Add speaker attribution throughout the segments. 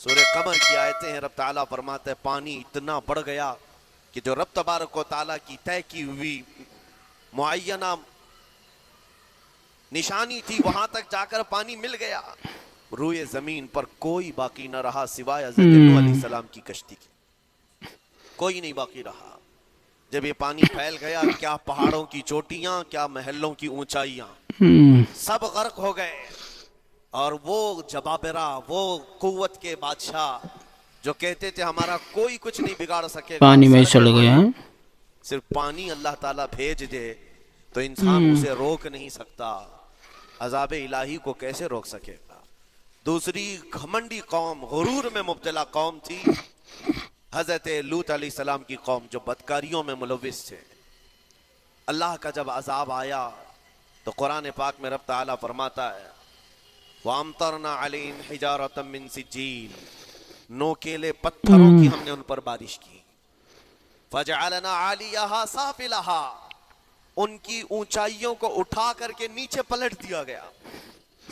Speaker 1: سورہ قمر کی آیتیں ہیں. رب تعالیٰ فرماتا ہے پانی اتنا بڑھ گیا کہ جو رب تبارک و تعالیٰ کی طے کی ہوئی معینہ نشانی تھی وہاں تک جا کر پانی مل گیا. روئے زمین پر کوئی باقی نہ رہا سوائے حضرت نوح علیہ السلام کی کشتی کی. کوئی نہیں باقی رہا. جب یہ پانی پھیل گیا کیا پہاڑوں کی چوٹیاں کیا محلوں کی اونچائیاں سب غرق ہو گئے. اور وہ جبابرہ وہ قوت کے بادشاہ جو کہتے تھے ہمارا کوئی کچھ نہیں بگاڑ سکے گا,
Speaker 2: پانی میں سڑ گیا.
Speaker 1: صرف پانی اللہ تعالیٰ بھیج دے تو انسان اسے روک نہیں سکتا. عذاب الہی کو کیسے روک سکے گا. دوسری گھمنڈی قوم غرور میں مبتلا قوم تھی حضرت لوط علیہ السلام کی قوم جو بدکاریوں میں ملوث تھے. اللہ کا جب عذاب آیا تو قرآن پاک میں رب تعالیٰ فرماتا ہے وَأَمْطَرْنَا عَلَيْهِمْ حِجَارَةً مِّن سِجِّيلٍ, نوکیلے پتھروں کی ہم نے ان پر بارش کی. فَجَعَلْنَا عَالِيَهَا سَافِلَهَا, ان کی اونچائیوں کو اٹھا کر کے نیچے پلٹ دیا گیا.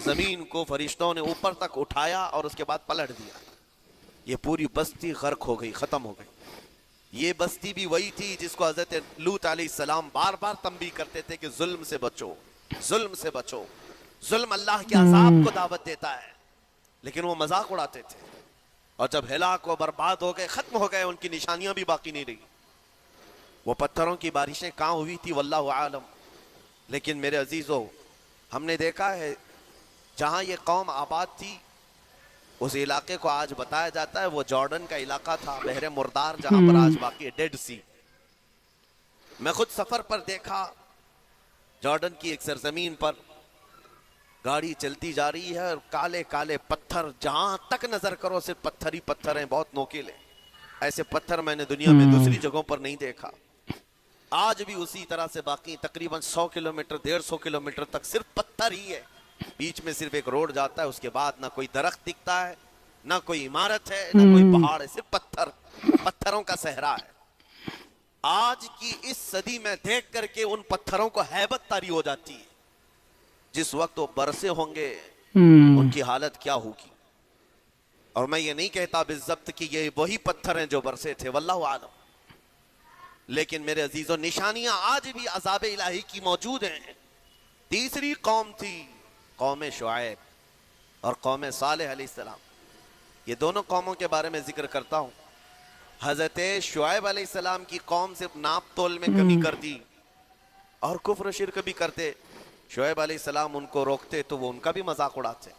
Speaker 1: زمین کو فرشتوں نے اوپر تک اٹھایا اور اس کے بعد پلٹ دیا. یہ پوری بستی غرق ہو گئی, ختم ہو گئی. یہ بستی بھی وہی تھی جس کو حضرت لوط علیہ السلام بار بار تنبیہ کرتے تھے کہ ظلم سے بچو, ظلم سے بچو. ظلم اللہ کے عذاب کو دعوت دیتا ہے, لیکن وہ مذاق اڑاتے تھے. اور جب ہلاک و برباد ہو گئے, ختم ہو گئے, ان کی نشانیاں بھی باقی نہیں رہی. وہ پتھروں کی بارشیں کہاں ہوئی تھی واللہ عالم. لیکن میرے عزیزو, ہم نے دیکھا ہے جہاں یہ قوم آباد تھی اس علاقے کو آج بتایا جاتا ہے وہ جارڈن کا علاقہ تھا, بحر مردار, جہاں پر آج باقی ہے ڈیڈ سی. میں خود سفر پر دیکھا جارڈن کی ایک سرزمین پر گاڑی چلتی جا رہی ہے اور کالے کالے پتھر جہاں تک نظر کرو صرف پتھر ہی پتھر ہیں, بہت نوکیلے. ایسے پتھر میں نے دنیا میں دوسری جگہوں پر نہیں دیکھا. آج بھی اسی طرح سے باقی تقریباً 100 کلومیٹر 150 کلومیٹر تک صرف پتھر ہی ہے. بیچ میں صرف ایک روڈ جاتا ہے, اس کے بعد نہ کوئی درخت دکھتا ہے, نہ کوئی عمارت ہے, نہ کوئی پہاڑ ہے, صرف پتھر, پتھروں کا صحرا ہے. آج کی اس صدی میں دیکھ کر کے ان پتھروں کو ہیبت طاری ہو جاتی ہے. جس وقت وہ برسے ہوں گے ان کی حالت کیا ہوگی. اور میں یہ نہیں کہتا بالضبط کہ یہ وہی پتھر ہیں جو برسے تھے, واللہ عالم. لیکن میرے عزیزو نشانیاں آج بھی عذاب الہی کی موجود ہیں. تیسری قوم تھی قوم شعیب اور قوم صالح علیہ السلام. یہ دونوں قوموں کے بارے میں ذکر کرتا ہوں. حضرت شعیب علیہ السلام کی قوم صرف ناپ تول میں کمی کر دی اور کفر و شرک بھی کرتے. شعیب علیہ السلام ان کو روکتے تو وہ ان کا بھی مذاق اڑاتے.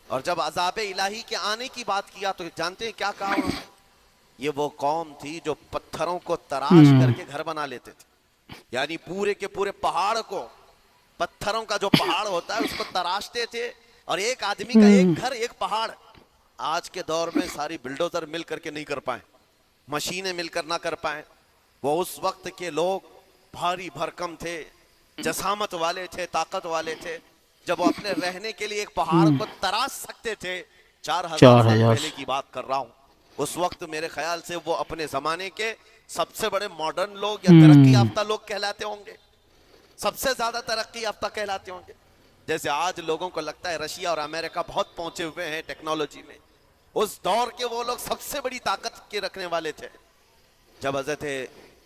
Speaker 1: اور جب عذاب الہی کے آنے کی بات کیا تو جانتے ہیں کیا کہا انہوں نے؟ یہ وہ قوم تھی جو پتھروں کو تراش کر کے گھر بنا لیتے تھے. یعنی پورے کے پورے پہاڑ کو, پتھروں کا جو پہاڑ ہوتا ہے اس کو تراشتے تھے, اور ایک آدمی کا ایک گھر ایک پہاڑ. آج کے دور میں ساری بلڈوزر مل کر کے نہیں کر پائیں, مشینیں مل کر نہ کر پائیں. وہ اس وقت کے لوگ بھاری بھرکم تھے, جسامت والے تھے, طاقت والے تھے. جب وہ اپنے رہنے کے لیے ایک پہاڑ کو تراش سکتے تھے, 4000 سال پہلے کی بات کر رہا ہوں, اس وقت میرے خیال سے وہ اپنے زمانے کے سب سے بڑے ماڈرن لوگ یا ترقی یافتہ لوگ کہلاتے ہوں گے, سب سے زیادہ ترقی یافتہ کہلاتے ہوں گے. جیسے آج لوگوں کو لگتا ہے رشیا اور امریکہ بہت پہنچے ہوئے ہیں ٹیکنالوجی میں, اس دور کے وہ لوگ سب سے بڑی طاقت کے رکھنے والے تھے. جب حضرت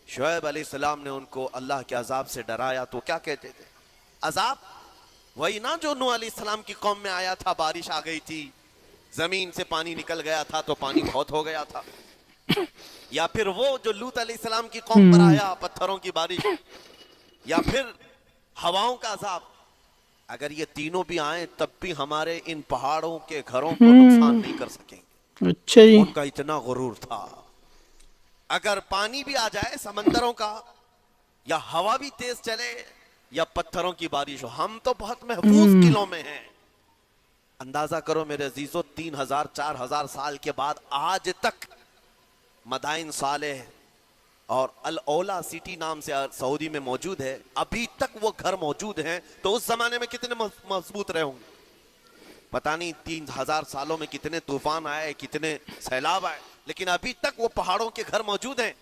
Speaker 1: شعیب علیہ السلام نے ان کو اللہ کے عذاب سے ڈرایا تو کیا کہتے تھے؟ عذاب وہی نا جو نوح علیہ السلام کی قوم میں آیا تھا, بارش آ گئی تھی, زمین سے پانی نکل گیا تھا تو پانی بہت ہو گیا تھا. یا پھر وہ جو لوط علیہ السلام کی قوم پر آیا, پتھروں کی بارش, یا پھر ہواؤں کا عذاب. اگر یہ تینوں بھی آئیں تب بھی ہمارے ان پہاڑوں کے گھروں کو نقصان نہیں کر سکیں گے.
Speaker 2: اچھا جی,
Speaker 1: ان کا اتنا غرور تھا. اگر پانی بھی آ جائے سمندروں کا, یا ہوا بھی تیز چلے, یا پتھروں کی بارش ہو, ہم تو بہت محفوظ قلعوں میں ہیں. اندازہ کرو میرے عزیزو, 3000 4000 سال کے بعد آج تک مدائن صالح اور الاولا سٹی نام سے سعودی میں موجود ہے, ابھی تک وہ گھر موجود ہیں. تو اس زمانے میں کتنے مضبوط رہے ہوں گے پتہ نہیں. 3000 سالوں میں کتنے طوفان آئے, کتنے سیلاب آئے, لیکن ابھی تک وہ پہاڑوں کے گھر موجود ہیں.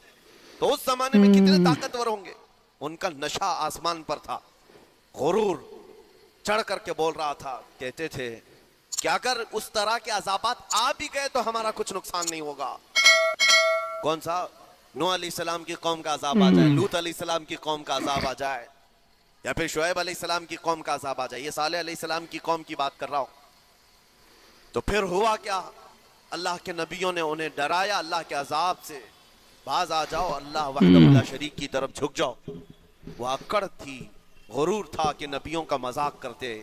Speaker 1: تو اس زمانے میں کتنے طاقتور ہوں گے. ان کا نشہ آسمان پر تھا, غرور چڑھ کر کے بول رہا تھا. کہتے تھے کہ اگر اس طرح کے عذابات آ بھی گئے تو ہمارا کچھ نقصان نہیں ہوگا. کون سا؟ نوح علیہ السلام کی قوم کا عذاب آ جائے, لوط علیہ السلام کی قوم کا عذاب آ جائے, یا پھر شعیب علیہ السلام کی قوم کا عذاب آ جائے, یہ صالح علیہ السلام کی قوم کی بات کر رہا ہوں. تو پھر ہوا کیا؟ اللہ کے نبیوں نے انہیں ڈرایا اللہ کے عذاب سے, باز آ جاؤ, اللہ وحدہ لا شریک کی طرف جھک جاؤ. وہ اکڑ تھی, غرور تھا کہ نبیوں کا مذاق کرتے.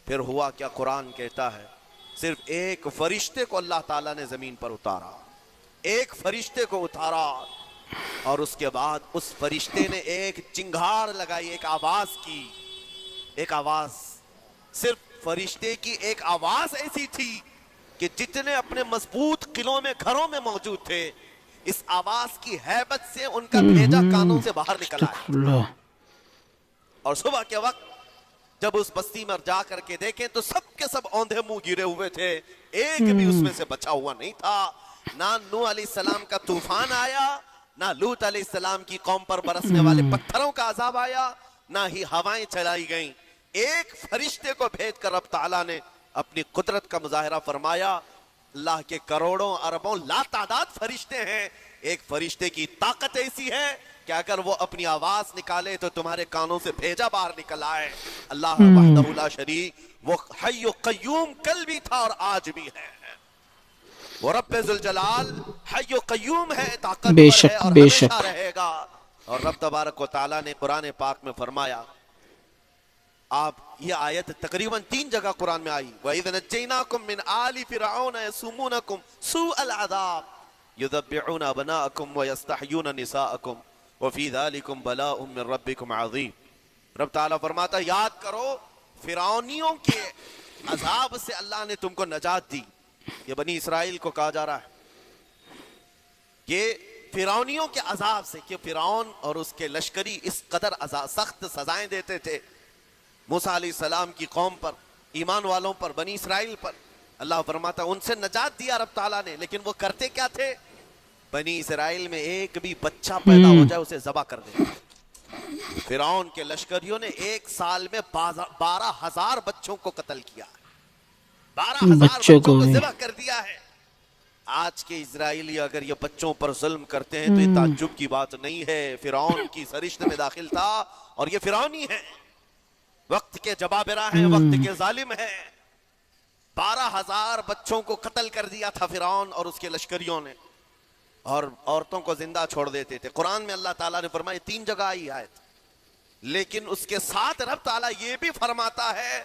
Speaker 1: پھر ہوا کیا؟ قرآن کہتا ہے صرف ایک فرشتے کو اللہ تعالیٰ نے زمین پر اتارا, ایک فرشتے کو اتارا, اور اس کے بعد اس فرشتے نے ایک چنگھاڑ لگائی, ایک آواز کی, ایک آواز, صرف فرشتے کی ایک آواز ایسی تھی کہ جتنے اپنے مضبوط قلعوں میں گھروں میں موجود تھے, اس آواز کی ہیبت سے ان کا بھیجا کانوں سے باہر نکل آیا. اور صبح کے وقت جب اس بستی میں جا کر کے دیکھیں تو سب کے سب اوندھے منہ گرے ہوئے تھے, ایک بھی اس میں سے بچا ہوا نہیں تھا. نہ نوح علیہ السلام کا طوفان آیا, نہ لوط علیہ السلام کی قوم پر برسنے والے پتھروں کا عذاب آیا, نہ ہی ہوائیں چلائی گئیں. ایک فرشتے کو بھیج کر رب تعالیٰ نے اپنی قدرت کا مظاہرہ فرمایا. اللہ کے کروڑوں اربوں لا تعداد فرشتے ہیں, ایک فرشتے کی طاقت ایسی ہے کہ اگر وہ اپنی آواز نکالے تو تمہارے کانوں سے بھیجا باہر نکل آئے. اللہ وحدہ لا شریک, وہ حی و قیوم کل بھی تھا اور آج بھی ہے. وہ رب ذوالجلال حی و قیوم ہے, طاقتور ہے اور ہمیشہ رہے گا. اور رب تبارک و تعالیٰ نے قرآن پاک میں فرمایا, آپ یہ آیت تقریباً 3 جگہ قرآن میں آئی, وَإِذْ نَجَّيْنَاكُمْ مِنْ آلِ فِرْعَوْنَ يَسُومُونَكُمْ سُوءَ الْعَذَابِ يُذَبِّحُونَ أَبْنَاءَكُمْ وَيَسْتَحْيُونَ نِسَاءَكُمْ وَفِي ذَلِكُمْ بَلَاءٌ مِّن رَبِّكُمْ عَظِيمٌ. رب تعالیٰ فرماتا یاد کرو فرعونیوں کے عذاب سے اللہ نے تم کو نجات دی. یہ بنی اسرائیل کو کہا جا رہا ہے کہ فرعونیوں کے عذاب سے, کہ فرعون اور اس کے لشکری اس قدر سخت سزائیں دیتے تھے موسیٰ علیہ السلام کی قوم پر, ایمان والوں پر, بنی اسرائیل پر. اللہ فرماتا ان سے نجات دیا رب تعالیٰ نے, لیکن وہ کرتے کیا تھے؟ بنی اسرائیل میں ایک بھی بچہ پیدا ہو جائے اسے ذبح کر دے. فرعون کے لشکریوں نے ایک سال میں 12,000 بچوں کو قتل کیا, 12,000 بچوں کو ذبح کر دیا ہے. آج کے اسرائیلی اگر یہ بچوں پر ظلم کرتے ہیں تو یہ تعجب کی بات نہیں ہے. فرعون کی سرشت میں داخل تھا اور یہ فرعونی ہے, وقت کے جبابرہ ہیں, وقت کے ظالم ہیں. 12,000 بچوں کو قتل کر دیا تھا فرعون اور اس کے لشکریوں نے, اور عورتوں کو زندہ چھوڑ دیتے تھے. قرآن میں اللہ تعالیٰ نے فرمایا 3 جگہ آئی آیت, لیکن اس کے ساتھ رب تعالیٰ یہ بھی فرماتا ہے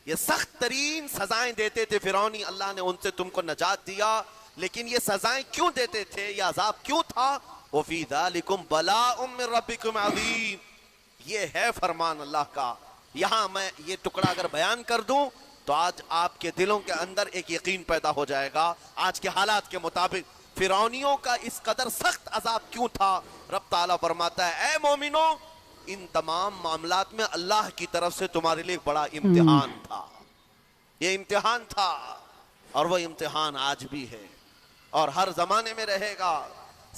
Speaker 1: یہ سخت ترین سزائیں دیتے تھے فرعونی, اللہ نے ان سے تم کو نجات دیا. لیکن یہ سزائیں کیوں دیتے تھے, یہ عذاب کیوں تھا؟ وَفِي ذَلِكُمْ بَلَاءٌ مِّن رَبِّكُمْ عَظِيمٌ, یہ ہے فرمان اللہ کا. یہاں میں یہ ٹکڑا اگر بیان کر دوں تو آج آپ کے دلوں کے اندر ایک یقین پیدا ہو جائے گا آج کے حالات کے مطابق فرعونیوں کا اس قدر سخت عذاب کیوں تھا. رب تعالیٰ فرماتا ہے اے مومنو, ان تمام معاملات میں اللہ کی طرف سے تمہارے لیے ایک بڑا امتحان تھا. یہ امتحان تھا اور وہ امتحان آج بھی ہے اور ہر زمانے میں رہے گا.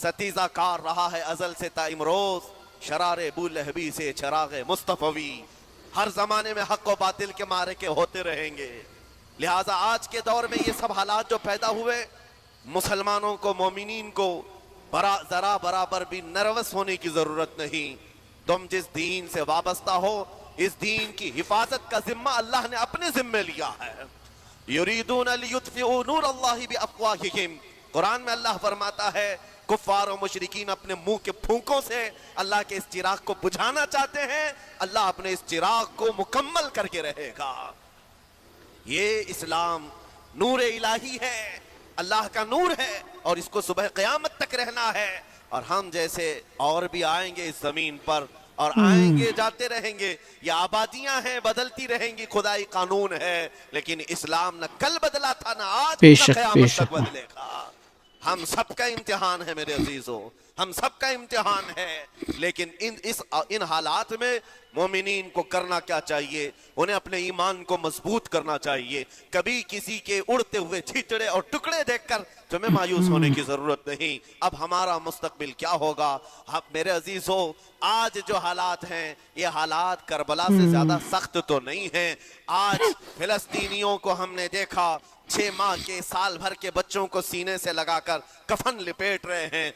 Speaker 1: ستیزہ کار رہا ہے ازل سے تا امروز, شرار ابو لہبی سے چراغ مصطفی. ہر زمانے میں حق و باطل کے معرکے ہوتے رہیں گے. لہٰذا آج کے دور میں یہ سب حالات جو پیدا ہوئے, مسلمانوں کو, مومنین کو ذرا برابر بھی نروس ہونے کی ضرورت نہیں. تم جس دین سے وابستہ ہو, اس دین کی حفاظت کا ذمہ اللہ نے اپنے ذمے لیا ہے. یریدون لیطفئوا نور اللہ بافواہہم, قرآن میں اللہ فرماتا ہے کفار و مشرکین اپنے منہ کے پھونکوں سے اللہ کے اس چراغ کو بجھانا چاہتے ہیں, اللہ اپنے اس چراغ کو مکمل کر کے رہے گا. یہ اسلام نور الہی ہے, اللہ کا نور ہے, اور اس کو صبح قیامت تک رہنا ہے. اور ہم جیسے اور بھی آئیں گے اس زمین پر اور آئیں گے جاتے رہیں گے. یہ آبادیاں ہیں, بدلتی رہیں گی, خدائی قانون ہے, لیکن اسلام نہ کل بدلا تھا نہ آج نہ قیامت تک بدلے گا. ہم سب کا امتحان ہے میرے عزیزوں. ہم سب کا امتحان ہے. لیکن ان حالات میں مومنین کو کرنا کیا چاہیے؟ انہیں اپنے ایمان کو مضبوط کرنا چاہیے. کبھی کسی کے اڑتے ہوئے چھیٹڑے اور ٹکڑے دیکھ کر تمہیں مایوس ہونے کی ضرورت نہیں. اب ہمارا مستقبل کیا ہوگا؟ اب میرے عزیزو، آج جو حالات ہیں یہ حالات کربلا سے زیادہ سخت تو نہیں ہیں. آج فلسطینیوں کو ہم نے دیکھا 6 ماہ کے، سال بھر کے بچوں کو سینے سے لگا کر کفن لپیٹ رہے ہیں.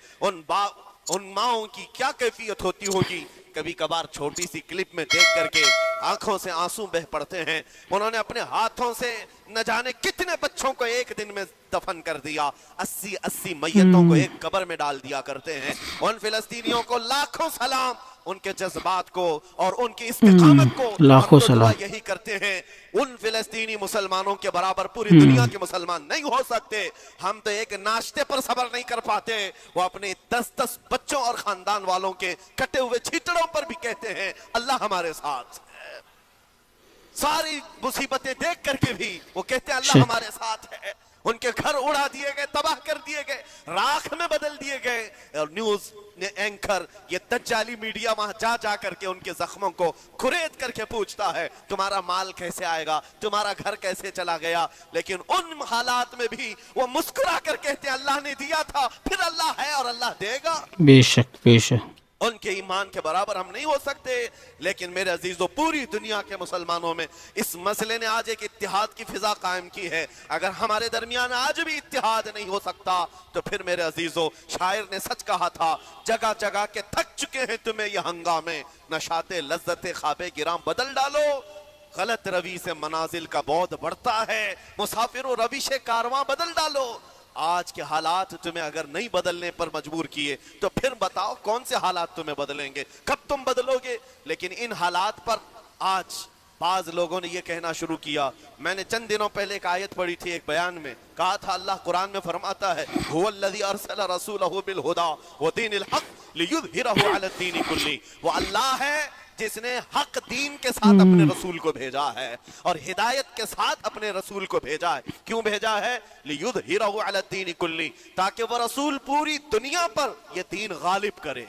Speaker 1: ان ماؤں کی کیا کیفیت ہوتی ہوگی؟ کبھی کبھار چھوٹی سی کلپ میں دیکھ کر کے آنکھوں سے آنسو بہ پڑتے ہیں. انہوں نے اپنے ہاتھوں سے نہ جانے کتنے بچوں کو ایک دن میں دفن کر دیا. 80 میتوں کو ایک قبر میں ڈال دیا کرتے ہیں. ان فلسطینیوں کو لاکھوں سلام، ان کے جذبات کو اور ان کی استقامت کو
Speaker 2: لاکھوں
Speaker 1: ہم تو دعا
Speaker 2: سلام.
Speaker 1: یہی کرتے ہیں. ان فلسطینی مسلمانوں کے برابر پوری دنیا کے مسلمان نہیں ہو سکتے. ہم تو ایک ناشتے پر صبر نہیں کر پاتے، وہ اپنے 10 بچوں اور خاندان والوں کے کٹے ہوئے چھیٹڑوں پر بھی کہتے ہیں اللہ ہمارے ساتھ ہے. ساری مصیبتیں دیکھ کر کے بھی وہ کہتے ہیں اللہ ہمارے ساتھ ہے. ان کے گھر اڑا دیے گئے، تباہ کر دیے گئے، راکھ میں بدل دیے گئے. اور نیوز اینکر، یہ دجالی میڈیا وہاں جا کر کے ان کے زخموں کو کھرید کر کے پوچھتا ہے تمہارا مال کیسے آئے گا، تمہارا گھر کیسے چلا گیا. لیکن ان حالات میں بھی وہ مسکرا کر کہتے ہیں اللہ نے دیا تھا، پھر اللہ ہے اور اللہ دے گا.
Speaker 2: بے شک بے شک.
Speaker 1: ان کے ایمان کے برابر ہم نہیں ہو سکتے. لیکن میرے عزیزو، پوری دنیا کے مسلمانوں میں اس مسئلے نے آج ایک اتحاد کی فضا قائم کی ہے. اگر ہمارے درمیان آج بھی اتحاد نہیں ہو سکتا تو پھر میرے عزیزو، شاعر نے سچ کہا تھا، جگہ جگہ کے تھک چکے ہیں تمہیں یہ ہنگامے، نشاط لذت خواب گراں بدل ڈالو. غلط روی سے منازل کا بعد بڑھتا ہے، مسافرو روش کارواں بدل ڈالو. آج کے حالات تمہیں اگر نہیں بدلنے پر مجبور کیے تو پھر بتاؤ کون سے حالات تمہیں بدلیں گے، کب تم بدلو گے؟ لیکن ان حالات پر آج بعض لوگوں نے یہ کہنا شروع کیا. میں نے چند دنوں پہلے ایک آیت پڑھی تھی، ایک بیان میں کہا تھا اللہ قرآن میں فرماتا ہے هو الذی ارسل رسولہ بالہدی ودین الحق لیظہرہ علی الدین کلہ. وہ اللہ ہے جس نے حق دین کے ساتھ اپنے رسول کو بھیجا ہے اور ہدایت کے ساتھ اپنے رسول کو بھیجا ہے. کیوں بھیجا ہے؟ لیظہرہ علی الدین کلہ، تاکہ وہ رسول پوری دنیا پر یہ دین غالب کرے.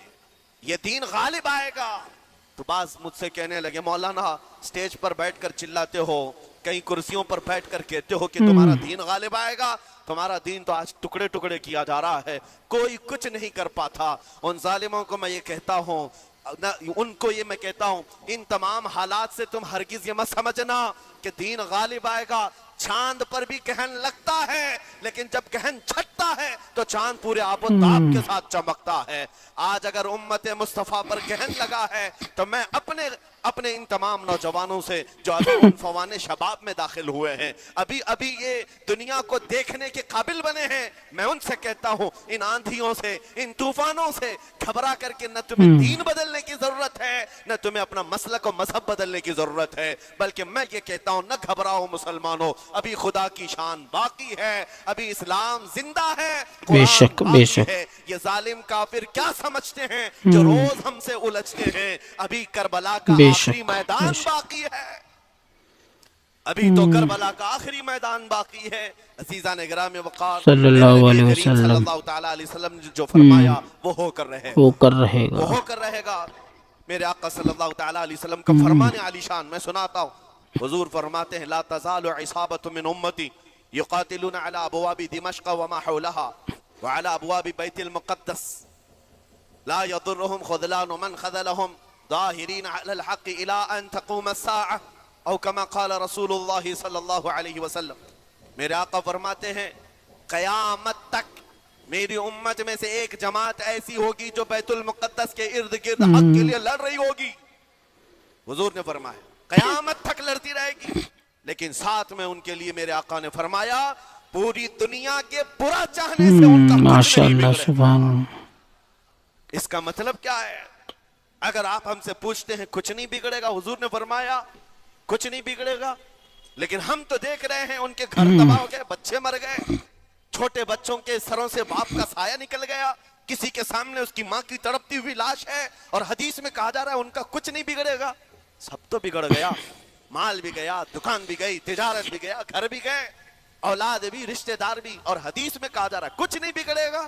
Speaker 1: یہ دین غالب آئے گا. تو بعض مجھ سے کہنے لگے مولانا سٹیج پر بیٹھ کر چلاتے ہو، کئی کرسیوں پر بیٹھ کر کہتے ہو کہ تمہارا دین غالب آئے گا. تمہارا دین تو آج ٹکڑے ٹکڑے کیا جا رہا ہے، کوئی کچھ نہیں کر پاتا. ان ظالموں کو میں یہ کہتا ہوں، ان کو یہ میں کہتا ہوں، ان تمام حالات سے تم ہرگز یہ مت سمجھنا کہ دین غالب آئے گا. چاند پر بھی کہن لگتا ہے، لیکن جب کہن چھٹتا ہے تو چاند پورے آب و تاب کے ساتھ چمکتا ہے. آج اگر امت مصطفیٰ پر کہن لگا ہے تو میں اپنے ان تمام نوجوانوں سے جو ابھی عنفوان شباب میں داخل ہوئے ہیں، ابھی یہ دنیا کو دیکھنے کے قابل بنے ہیں، میں ان سے کہتا ہوں ان آندھیوں سے، ان طوفانوں سے گھبرا کر کے نہ تمہیں دین بدلنے کی ضرورت ہے، نہ تمہیں اپنا مسلک و مذہب بدلنے کی ضرورت ہے. بلکہ میں یہ کہتا ہوں نہ گھبراؤ مسلمانوں، ابھی خدا کی شان باقی ہے، ابھی اسلام زندہ ہے،
Speaker 2: بے شک
Speaker 1: قرآن
Speaker 2: بے
Speaker 1: باقی
Speaker 2: شک.
Speaker 1: ہے. یہ ظالم کافر کیا سمجھتے ہیں جو روز ہم سے الجھتے ہیں؟ ابھی کربلا کا
Speaker 2: بے
Speaker 1: آخری
Speaker 2: شک،
Speaker 1: میدان
Speaker 2: بے شک.
Speaker 1: باقی ہے، ابھی تو کربلا کا آخری میدان باقی ہے. عزیزان گرامی وقار،
Speaker 2: صلی اللہ
Speaker 1: میرے
Speaker 2: علیہ
Speaker 1: نبی کریم صلی
Speaker 2: وسلم
Speaker 1: اللہ تعالیٰ علیہ وسلم نے جو فرمایا وہ ہو کر رہے گا،
Speaker 2: وہ کر رہے
Speaker 1: وہ
Speaker 2: گا.
Speaker 1: ہو کر رہے گا. میرے آقا صلی اللہ تعالیٰ علیہ وسلم کا فرمان عالی شان میں سناتا ہوں. حضور فرماتے ہیں لا تزال عصابة من امتی یقاتلون على ابواب دمشق وما حولها وعلى ابواب بیت المقدس لا يضرهم خذلان من خذلهم ظاهرين على الحق الى ان تقوم الساعة او كما قال رسول اللہ صلی اللہ علیہ وسلم. میرے آقا فرماتے ہیں قیامت تک میری امت میں سے ایک جماعت ایسی ہوگی جو بیت المقدس کے ارد گرد حق کے لیے لڑ رہی ہوگی. حضور نے فرمایا قیامت تک لڑتی رہے گی، لیکن ساتھ میں ان کے لیے میرے آقا نے فرمایا پوری دنیا کے برا چاہنے سے ان کا کچھ
Speaker 2: ماشاء
Speaker 1: نہیں
Speaker 2: اللہ
Speaker 1: بگڑے.
Speaker 2: سبحان اللہ.
Speaker 1: اس کا مطلب کیا ہے؟ اگر آپ ہم سے پوچھتے ہیں کچھ نہیں بگڑے گا، حضور نے فرمایا کچھ نہیں بگڑے گا. لیکن ہم تو دیکھ رہے ہیں ان کے گھر تباہ ہو گئے، بچے مر گئے، چھوٹے بچوں کے سروں سے باپ کا سایہ نکل گیا، کسی کے سامنے اس کی ماں کی تڑپتی ہوئی لاش ہے، اور حدیث میں کہا جا رہا ہے ان کا کچھ نہیں بگڑے گا. سب تو بگڑ گیا، مال بھی گیا، دکان بھی گئی، تجارت بھی گیا، گھر بھی گئے، اولاد بھی، رشتہ دار بھی، اور حدیث میں کہا جا رہا ہے کچھ نہیں بگڑے گا.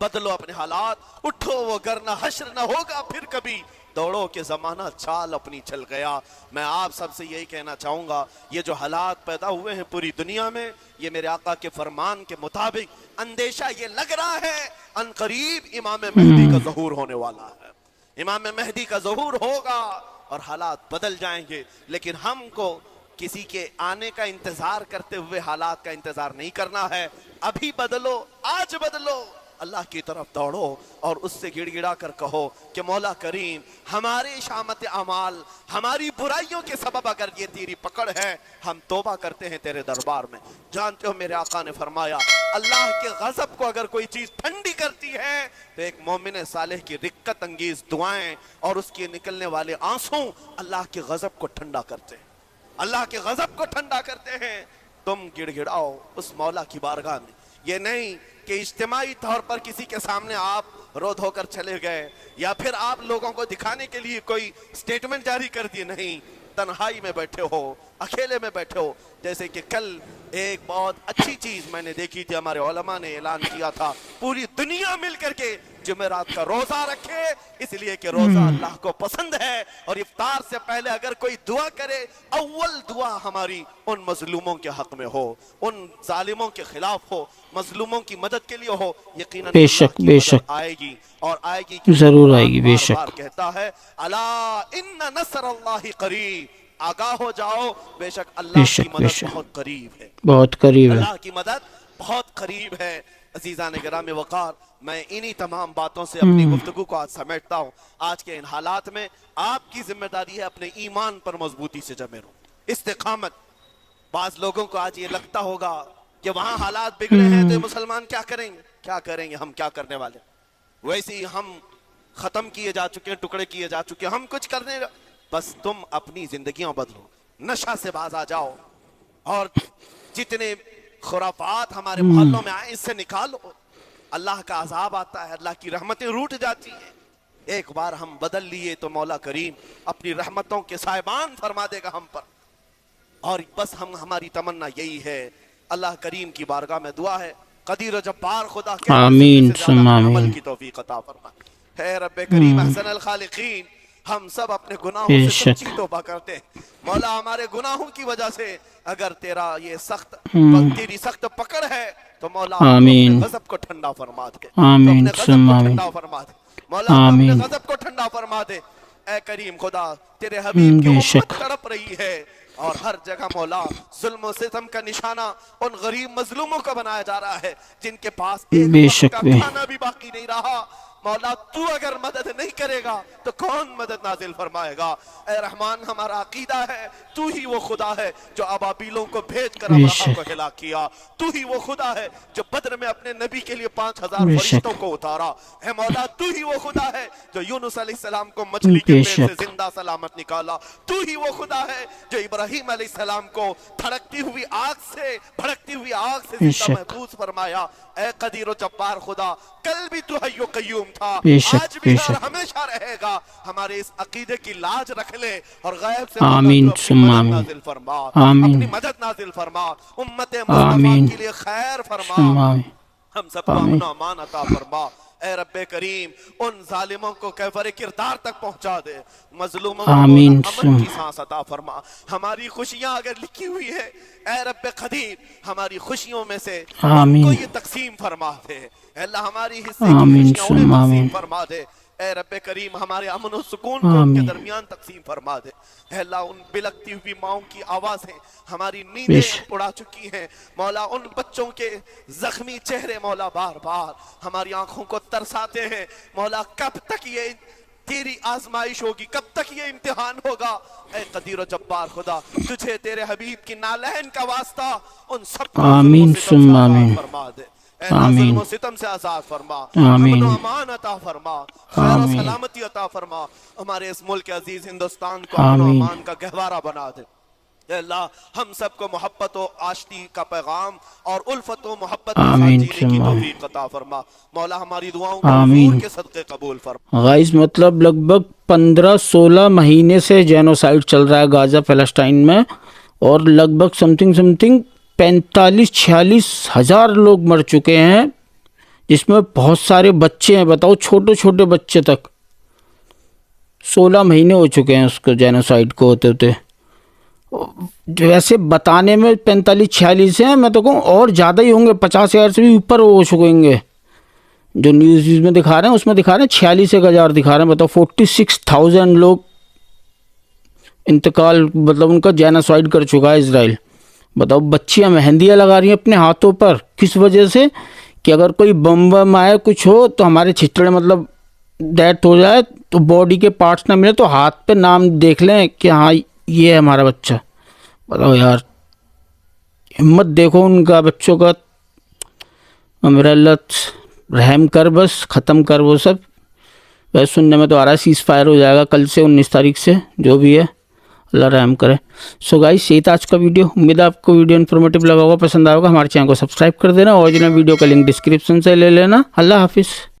Speaker 1: بدلو اپنے حالات, اٹھو وہ گرنا حشر نہ ہوگا پھر کبھی, دوڑو کہ زمانہ چال اپنی چل گیا. میں آپ سب سے یہی کہنا چاہوں گا, یہ جو حالات پیدا ہوئے ہیں پوری دنیا میں, یہ میرے آقا کے فرمان کے مطابق اندیشہ یہ لگ رہا ہے ان قریب امام مہدی کا ظہور ہونے والا ہے. امام مہدی کا ظہور ہوگا اور حالات بدل جائیں گے, لیکن ہم کو کسی کے آنے کا انتظار کرتے ہوئے حالات کا انتظار نہیں کرنا ہے. ابھی بدلو, آج بدلو, اللہ کی طرف دوڑو اور اس سے گڑ گڑا کر کہو کہ مولا کریم ہمارے شامت اعمال, ہماری برائیوں کے سبب اگر یہ تیری پکڑ ہے, ہم توبہ کرتے ہیں تیرے دربار میں. جانتے ہو میرے آقا نے فرمایا اللہ کے غضب کو اگر کوئی چیز ٹھنڈی کرتی ہے تو ایک مومن صالح کی رقت انگیز دعائیں اور اس کے نکلنے والے آنسوں اللہ کے غضب کو ٹھنڈا کرتے ہیں, اللہ کے غضب کو ٹھنڈا کرتے ہیں. تم گڑ گڑاؤ اس مولا کی بارگاہ میں. یہ نہیں کہ اجتماعی طور پر کسی کے سامنے آپ رو دھو کر چلے گئے یا پھر آپ لوگوں کو دکھانے کے لیے کوئی سٹیٹمنٹ جاری کر دی. نہیں, تنہائی میں بیٹھے ہو, اکیلے میں بیٹھے ہو. جیسے کہ کل ایک بہت اچھی چیز میں نے دیکھی تھی, ہمارے علماء نے اعلان کیا تھا پوری دنیا مل کر کے جمعرات کا روزہ رکھے, اس لیے کہ روزہ اللہ کو پسند ہے. اور افطار سے پہلے اگر کوئی دعا کرے, اول دعا ہماری ان مظلوموں کے حق میں ہو, ان ظالموں کے خلاف ہو, مظلوموں کی مدد کے لیے ہو. یقیناً
Speaker 2: بے شک, بے شک
Speaker 1: آئے گی اور آئے گی,
Speaker 2: ضرور آئے گی, بے شک.
Speaker 1: کہتا ہے الا ان نصر اللہ قریب, آگاہ ہو جاؤ بے شک اللہ کی مدد بہت قریب ہے,
Speaker 2: بہت قریب ہے,
Speaker 1: اللہ کی مدد بہت قریب ہے. عزیزان گرام وقار, میں انہی تمام باتوں سے اپنی گفتگو کو آج سمیٹتا ہوں. آج کے ان حالات میں آپ کی ذمہ داری ہے اپنے ایمان پر مضبوطی سے جمے رہو, استقامت. بعض لوگوں کو آج یہ لگتا ہوگا کہ وہاں حالات بگڑے ہیں تو مسلمان کیا کریں گے, کیا کریں گے, ہم کیا کرنے والے. ویسے ہی ہم ختم کیے جا چکے ہیں, ٹکڑے کیے جا چکے ہیں, ہم کچھ کرنے. بس تم اپنی زندگیاں بدلو, نشہ سے باز آ جاؤ اور جتنے خرافات ہمارے محلوں میں آئے اس سے نکالو. اللہ کا عذاب آتا ہے, اللہ کی رحمتیں روٹ جاتی ہیں. ایک بار ہم بدل لیے تو مولا کریم اپنی رحمتوں کے سائبان فرما دے گا ہم پر. اور بس ہماری تمنا یہی ہے. اللہ کریم کی بارگاہ میں دعا ہے, قدیر و جبار خدا کے
Speaker 2: آمین ثم
Speaker 1: عمل
Speaker 2: آمین.
Speaker 1: کی توفیق عطا فرما. ہے رب کریم احسن الخالقین, ہم سب اپنے گناہوں سے سچی توبہ کرتے ہیں. مولا ہمارے گناہوں کی وجہ سے اگر تیرا یہ سخت تیری سخت پکڑ ہے تو مولا اپنے غضب کو ٹھنڈا فرما دے,
Speaker 2: آمین
Speaker 1: اپنے غضب
Speaker 2: ثم
Speaker 1: کو
Speaker 2: آمین.
Speaker 1: ٹھنڈا فرما دے. مولا اپنے غضب کو ٹھنڈا فرما دے. اے کریم خدا, تیرے حبیب کی امت تڑپ رہی ہے اور ہر جگہ مولا ظلم و ستم کا نشانہ ان غریب مظلوموں کو بنایا جا رہا ہے جن کے پاس ایک وقت کا کھانا بھی باقی نہیں رہا. مولا تو اگر مدد نہیں کرے گا تو کون مدد نازل فرمائے گا. اے رحمان, ہمارا عقیدہ ہے تو ہی وہ خدا ہے جو ابابیلوں کو بھیج کر ابرہہ کو ہلاک کیا. تو ہی وہ خدا ہے جو بدر میں اپنے نبی کے لیے 5000 فرشتوں کو اتارا. اے مولا, تو ہی وہ خدا ہے جو یونس علیہ السلام کو مچھلی کے پیٹ سے زندہ سلامت نکالا. تو ہی وہ خدا ہے جو ابراہیم علیہ السلام کو بھڑکتی ہوئی آگ سے زندہ محفوظ فرمایا. اے قدیر و جبار خدا, کل بھی تو حی و قیوم تھا, آج بھی اور ہمیشہ رہے گا. ہمارے اس عقیدے کی لاج رکھ لے اور غیب سے اپنی مدد نازل فرما, اپنی مدد نازل فرما, امت مصطفیٰ کے لیے خیر فرما, ہم سب کو امن و امان عطا فرما. اے رب کریم, ان ظالموں کو کیفر کردار تک پہنچا دے, مظلوموں کو امن کی سانس عطا فرما. ہماری خوشیاں اگر لکھی ہوئی ہے اے رب قدیر, ہماری خوشیوں میں سے ان کو یہ تقسیم فرما دے. اے اللہ, ہماری حصے کی خوشیاں انہیں تقسیم فرما دے. اے رب کریم, ہمارے امن و سکون کو ان کے درمیان تقسیم فرما دے. اے اللہ, ان بلکتی ہوئی ماؤں کی آوازیں ہماری نیندیں اڑا چکی ہیں. مولا, ان بچوں کے زخمی چہرے مولا بار بار ہماری آنکھوں کو ترساتے ہیں. مولا, کب تک یہ تیری آزمائش ہوگی, کب تک یہ امتحان ہوگا. اے قدیر و جبار خدا, تجھے تیرے حبیب کی نالین کا واسطہ ان سب کو ظلم و ستم سے آزاد فرما دے. اے ظلم و ستم سے آزاد فرما, امن و امان عطا فرما, خیر و سلامتی عطا فرما. ہمارے اس ملک عزیز ہندوستان کو امن و امان کا گہوارہ بنا دے. اے اللہ, ہم سب کو محبت و آشتی کا پیغام اور الفت و محبت کے ساتھ جینے کی توفیق عطا فرما. مولا, ہماری دعاؤں کو حضور کے صدقے قبول فرما.
Speaker 2: غائز مطلب لگ بھگ 15-16 مہینے سے جینوسائیڈ چل رہا ہے غازہ فلسطین میں, اور لگ بھگ سمتنگ 45-46 ہزار لوگ مر چکے ہیں. جس میں بہت سارے بچے ہیں. بتاؤ, چھوٹے چھوٹے بچے تک. 16 مہینے ہو چکے ہیں اس کو جینوسائڈ کو ہوتے ہوتے. ویسے بتانے میں 45-46 ہیں, میں تو کہوں اور زیادہ ہی ہوں گے, 50,000 سے بھی اوپر ہو چکیں گے. جو نیوز میں دکھا رہے ہیں اس میں دکھا رہے ہیں 46,000 دکھا رہے ہیں. بتاؤ 46,000 لوگ انتقال, مطلب ان کا جینوسائڈ کر چکا ہے اسرائیل. بتاؤ, بچیاں مہندیاں لگا رہی ہیں اپنے ہاتھوں پر. کس وجہ سے؟ کہ اگر کوئی بم آئے, کچھ ہو تو ہمارے چھچڑے مطلب ڈیتھ ہو جائے تو باڈی کے پارٹس نہ ملے تو ہاتھ پہ نام دیکھ لیں کہ ہاں یہ ہے ہمارا بچہ. بتاؤ یار, ہمت دیکھو ان کا, بچوں کا. میرا اللہ رحم کر, بس ختم کر وہ سب. ویسے سننے میں تو آ رہا ہے سیز فائر ہو جائے گا کل سے 19 تاریخ سے, جو بھی ہے اللہ رحم کرے. سو گائس, یہی تھا آج کا ویڈیو. امید ہے آپ کو ویڈیو انفارمیٹیو لگا ہوگا, پسند آئے گا. ہمارے چینل کو سبسکرائب کر دینا, اوریجنل ویڈیو کا لنک ڈسکرپشن سے لے لینا. اللہ حافظ.